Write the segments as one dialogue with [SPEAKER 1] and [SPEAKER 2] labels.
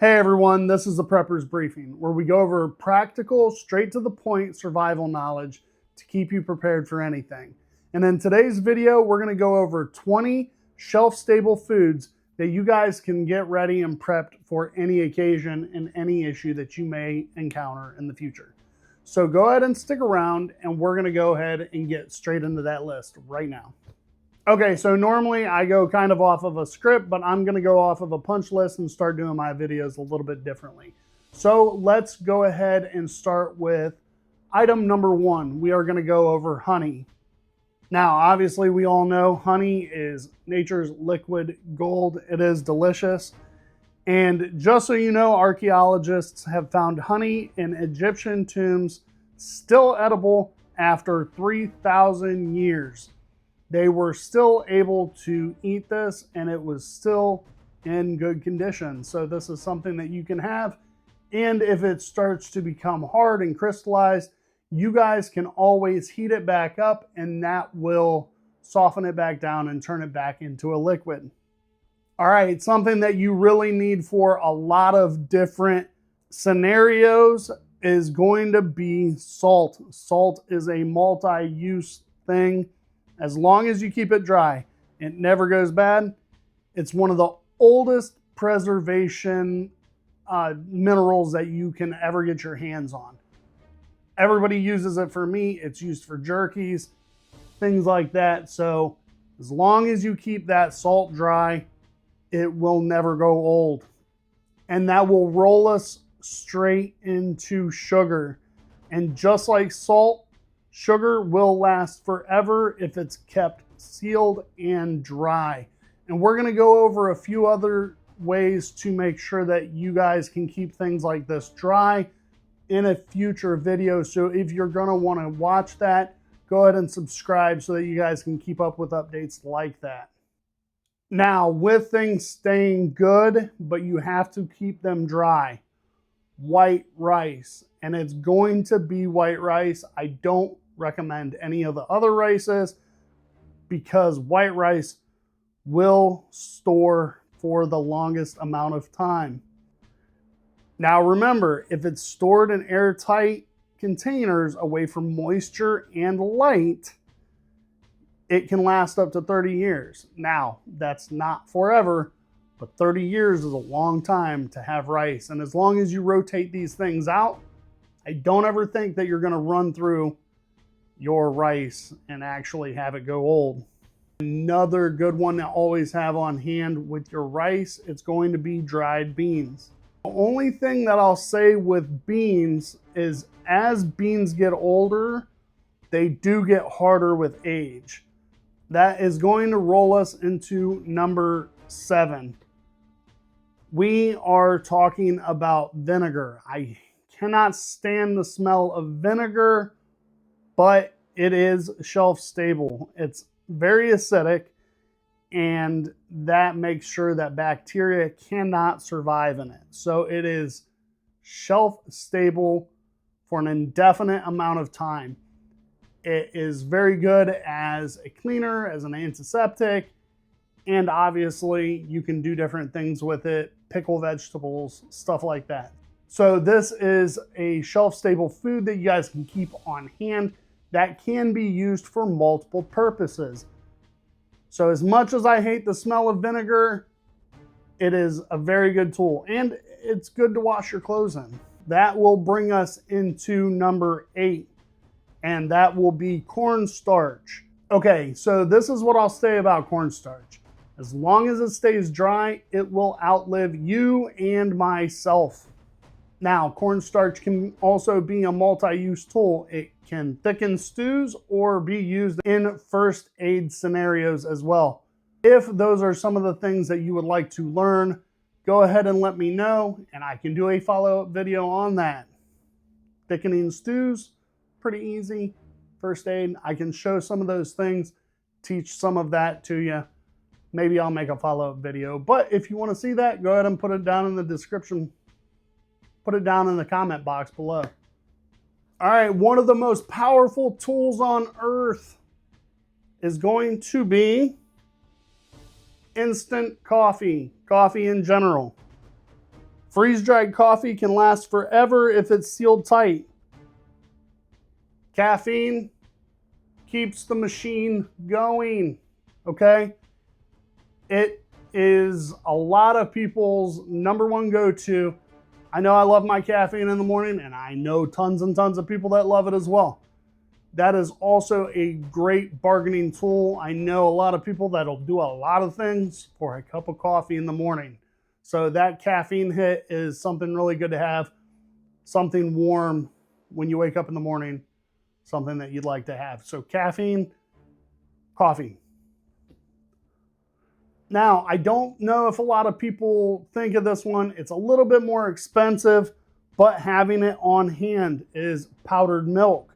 [SPEAKER 1] Hey everyone, this is the Prepper's Briefing, where we go over practical, straight to the point survival knowledge to keep you prepared for anything. And in today's video, we're going to go over 20 shelf-stable foods that you guys can get ready and prepped for any occasion and any issue that you may encounter in the future. So go ahead and stick around, and we're going to go ahead and get straight into that list right now. Okay, so normally I go kind of off of a script, but I'm going to go off of a punch list and start doing my videos a little bit differently. So let's go ahead and start with item number 1. We are going to go over honey. Now, obviously, we all know honey is nature's liquid gold. It is delicious. And just so you know, archaeologists have found honey in Egyptian tombs still edible after 3,000 years. They were still able to eat this and it was still in good condition. So this is something that you can have. And if it starts to become hard and crystallized, you guys can always heat it back up and that will soften it back down and turn it back into a liquid. All right, something that you really need for a lot of different scenarios is going to be salt. Salt is a multi-use thing. As long as you keep it dry, it never goes bad. It's one of the oldest preservation minerals that you can ever get your hands on. Everybody uses it for meat. It's used for jerkies, things like that. So as long as you keep that salt dry, it will never go old. And that will roll us straight into sugar. And just like salt, sugar will last forever if it's kept sealed and dry. And we're going to go over a few other ways to make sure that you guys can keep things like this dry in a future video. So if you're going to want to watch that, go ahead and subscribe so that you guys can keep up with updates like that. Now, with things staying good, but you have to keep them dry, white rice. And it's going to be white rice. I don't recommend any of the other rices because white rice will store for the longest amount of time. Now remember, if it's stored in airtight containers away from moisture and light, it can last up to 30 years. Now, that's not forever, but 30 years is a long time to have rice. And as long as you rotate these things out, I don't ever think that you're going to run through your rice and actually have it go old. Another good one to always have on hand with your rice, it's going to be dried beans. The only thing that I'll say with beans is as beans get older, they do get harder with age. That is going to roll us into number 7. We are talking about vinegar. I cannot stand the smell of vinegar, but it is shelf stable. It's very acidic, and that makes sure that bacteria cannot survive in it. So it is shelf stable for an indefinite amount of time. It is very good as a cleaner, as an antiseptic, and obviously you can do different things with it, pickle vegetables, stuff like that. So this is a shelf-stable food that you guys can keep on hand that can be used for multiple purposes. So as much as I hate the smell of vinegar, it is a very good tool, and it's good to wash your clothes in. That will bring us into number 8, and that will be cornstarch. Okay, so this is what I'll say about cornstarch. As long as it stays dry, it will outlive you and myself. Now, cornstarch can also be a multi-use tool. It can thicken stews or be used in first aid scenarios as well. If those are some of the things that you would like to learn, go ahead and let me know, and I can do a follow-up video on that. Thickening stews, pretty easy. First aid, I can show some of those things, teach some of that to you. Maybe I'll make a follow-up video, but if you want to see that, go ahead and put it down in the description. Put it down in the comment box below. All right, one of the most powerful tools on earth is going to be instant coffee in general. Freeze-dried coffee can last forever if it's sealed tight. Caffeine keeps the machine going, okay? It is a lot of people's number one go-to. I know I love my caffeine in the morning, and I know tons and tons of people that love it as well. That is also a great bargaining tool. I know a lot of people that'll do a lot of things for a cup of coffee in the morning. So that caffeine hit is something really good to have. Something warm when you wake up in the morning, something that you'd like to have. So caffeine, coffee. Now, I don't know if a lot of people think of this one. It's a little bit more expensive, but having it on hand is powdered milk.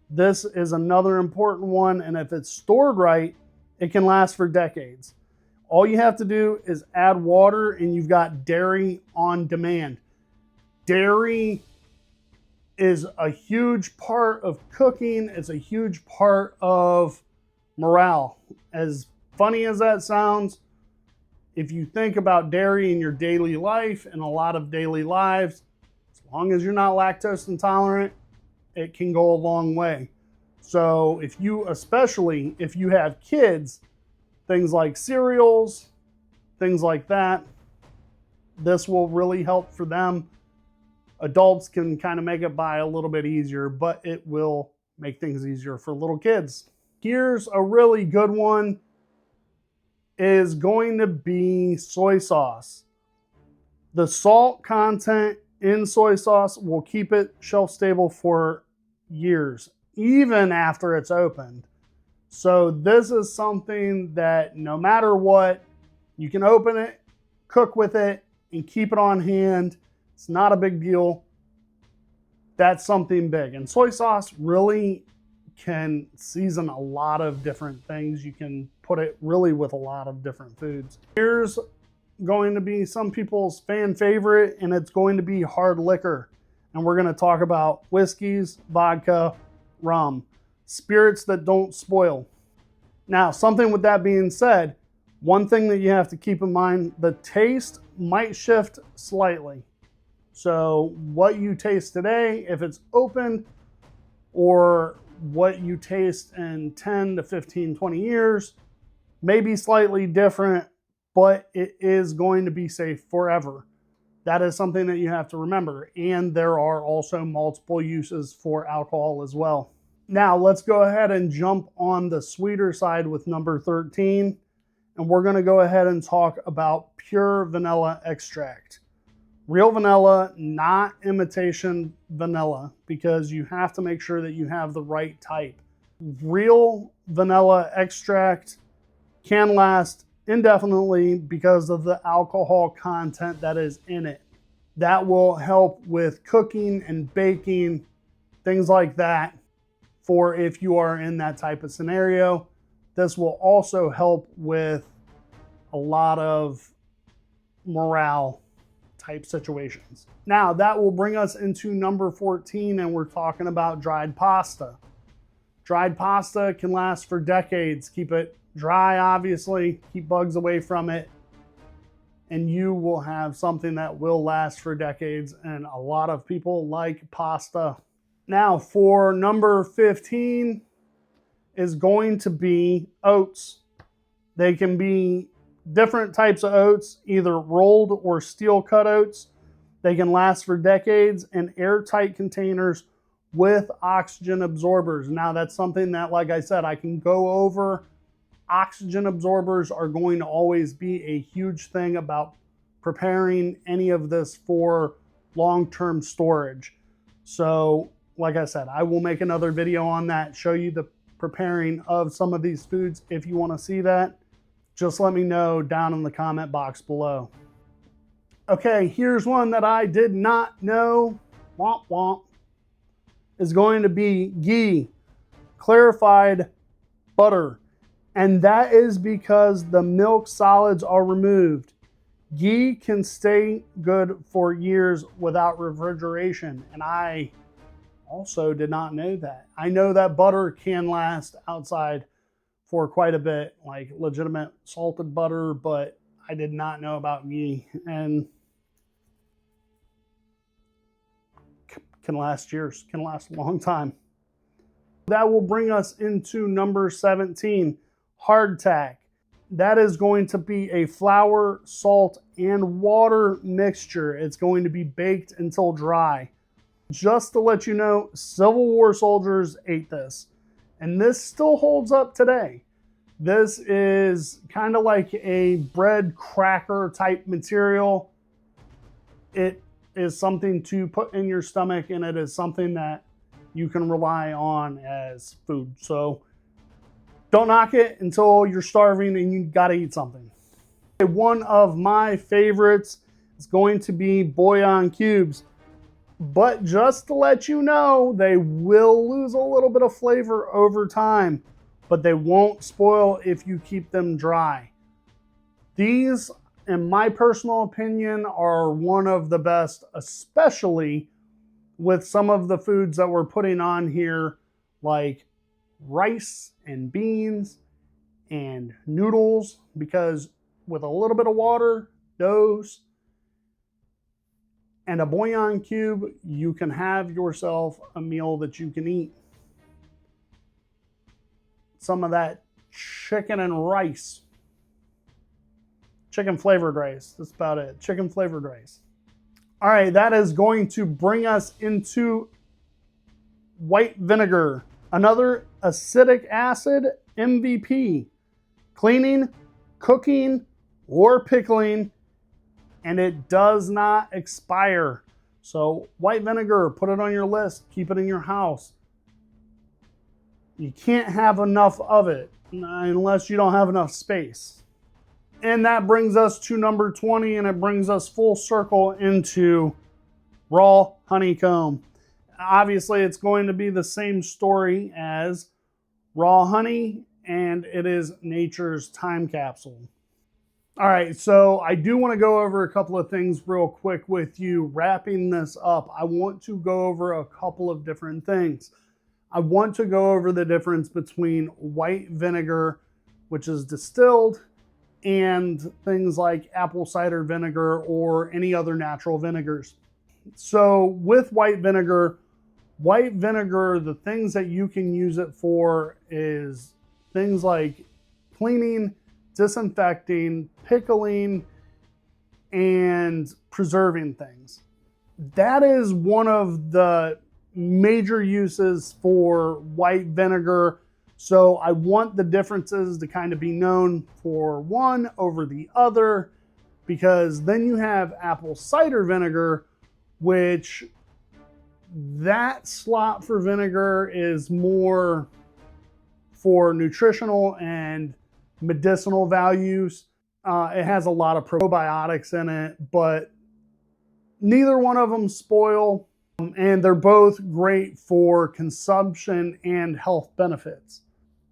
[SPEAKER 1] This is another important one, and if it's stored right, it can last for decades. All you have to do is add water, and you've got dairy on demand. Dairy is a huge part of cooking. It's a huge part of morale. As funny as that sounds, if you think about dairy in your daily life and a lot of daily lives, as long as you're not lactose intolerant, it can go a long way. So especially if you have kids, things like cereals, things like that, this will really help for them. Adults can kind of make it by a little bit easier, but it will make things easier for little kids. Here's a really good one, is going to be soy sauce. The salt content in soy sauce will keep it shelf stable for years, even after it's opened. So this is something that no matter what, you can open it, cook with it, and keep it on hand. It's not a big deal. That's something big. And soy sauce really can season a lot of different things. You can put it really with a lot of different foods. Here's going to be some people's fan favorite, and it's going to be hard liquor. And we're going to talk about whiskeys, vodka, rum, spirits that don't spoil. Now, something with that being said, one thing that you have to keep in mind, the taste might shift slightly. So what you taste today, if it's open, or what you taste in 10 to 15, 20 years, may be slightly different, but it is going to be safe forever. That is something that you have to remember. And there are also multiple uses for alcohol as well. Now let's go ahead and jump on the sweeter side with number 13. And we're going to go ahead and talk about pure vanilla extract. Real vanilla, not imitation vanilla, because you have to make sure that you have the right type. Real vanilla extract can last indefinitely because of the alcohol content that is in it. That will help with cooking and baking, things like that, for if you are in that type of scenario. This will also help with a lot of morale type situations. Now that will bring us into number 14, and we're talking about dried pasta. Dried pasta can last for decades. Keep it dry, obviously, keep bugs away from it, and you will have something that will last for decades, and a lot of people like pasta. Now for number 15 is going to be oats. They can be different types of oats, either rolled or steel cut oats. They can last for decades in airtight containers with oxygen absorbers. Now that's something that, like I said, I can go over. Oxygen absorbers are going to always be a huge thing about preparing any of this for long-term storage. So like I said, I will make another video on that, show you the preparing of some of these foods. If you want to see that, just let me know down in the comment box below. Okay, here's one that I did not know. Womp womp. Is going to be ghee, clarified butter. And that is because the milk solids are removed. Ghee can stay good for years without refrigeration. And I also did not know that. I know that butter can last outside for quite a bit, like legitimate salted butter, but I did not know about ghee. And Can last years, can last a long time. That will bring us into number 17, hardtack. That is going to be a flour, salt, and water mixture. It's going to be baked until dry. Just to let you know, Civil War soldiers ate this, and this still holds up today. This is kind of like a bread cracker type material. It is something to put in your stomach, and it is something that you can rely on as food. So don't knock it until you're starving and you gotta eat something. One of my favorites is going to be bouillon cubes. But just to let you know, they will lose a little bit of flavor over time, but they won't spoil if you keep them dry. These, in my personal opinion, are one of the best, especially with some of the foods that we're putting on here, like rice and beans and noodles, because with a little bit of water, those, and a bouillon cube, you can have yourself a meal that you can eat. Some of that chicken and rice. Chicken flavored rice, that's about it. Chicken flavored rice. All right, that is going to bring us into white vinegar, another acidic acid MVP. Cleaning, cooking, or pickling, and it does not expire. So white vinegar, put it on your list, keep it in your house. You can't have enough of it unless you don't have enough space. And that brings us to number 20, and it brings us full circle into raw honeycomb. Obviously, it's going to be the same story as raw honey, and it is nature's time capsule. All right, so I do want to go over a couple of things real quick with you. Wrapping this up, I want to go over a couple of different things. I want to go over the difference between white vinegar, which is distilled, and things like apple cider vinegar or any other natural vinegars. So with white vinegar, the things that you can use it for is things like cleaning, disinfecting, pickling, and preserving things. That is one of the major uses for white vinegar. So I want the differences to kind of be known for one over the other, because then you have apple cider vinegar, which that slot for vinegar is more for nutritional and medicinal values. It has a lot of probiotics in it, but neither one of them spoil, and they're both great for consumption and health benefits.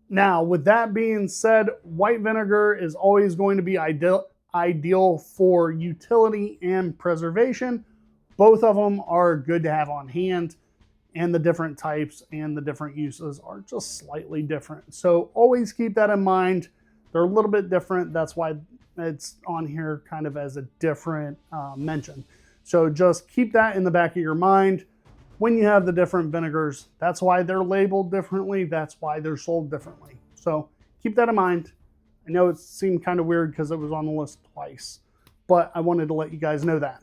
[SPEAKER 1] Now, with that being said, white vinegar is always going to be ideal for utility and preservation. Both of them are good to have on hand, and the different types and the different uses are just slightly different. So always keep that in mind. They're a little bit different. That's why it's on here kind of as a different mention. So just keep that in the back of your mind when you have the different vinegars. That's why they're labeled differently. That's why they're sold differently. So keep that in mind. I know it seemed kind of weird because it was on the list twice, but I wanted to let you guys know that.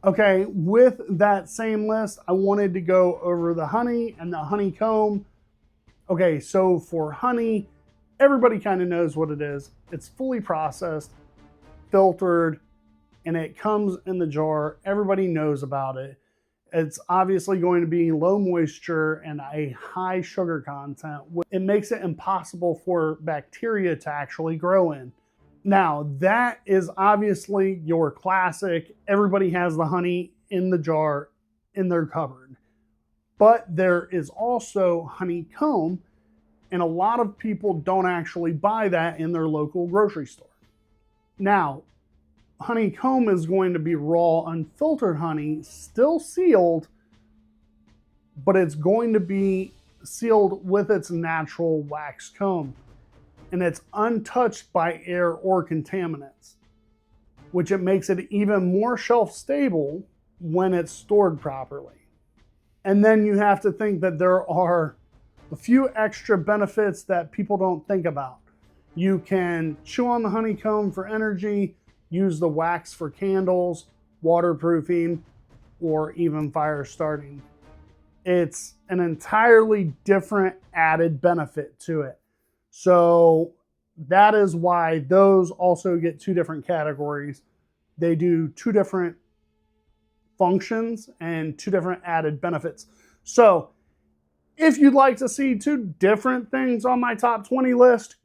[SPEAKER 1] Okay, with that same list, I wanted to go over the honey and the honeycomb. Okay, so for honey, everybody kind of knows what it is. It's fully processed, filtered, and it comes in the jar. Everybody knows about it. It's obviously going to be low moisture and a high sugar content. It makes it impossible for bacteria to actually grow in. Now, that is obviously your classic. Everybody has the honey in the jar in their cupboard. But there is also honeycomb, and a lot of people don't actually buy that in their local grocery store. Now, honeycomb is going to be raw, unfiltered honey, still sealed, but it's going to be sealed with its natural wax comb. And it's untouched by air or contaminants, which it makes it even more shelf stable when it's stored properly. And then you have to think that there are a few extra benefits that people don't think about. You can chew on the honeycomb for energy, use the wax for candles, waterproofing, or even fire starting. It's an entirely different added benefit to it. So that is why those also get two different categories. They do two different functions and two different added benefits. So if you'd like to see two different things on my top 20 list,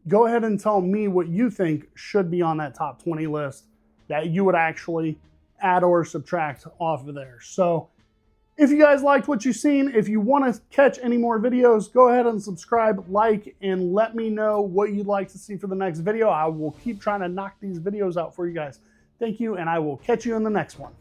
[SPEAKER 1] go ahead and tell me what you think should be on that top 20 list that you would actually add or subtract off of there. So if you guys liked what you've seen, if you want to catch any more videos, go ahead and subscribe, like, and let me know what you'd like to see for the next video. I will keep trying to knock these videos out for you guys. Thank you, and I will catch you in the next one.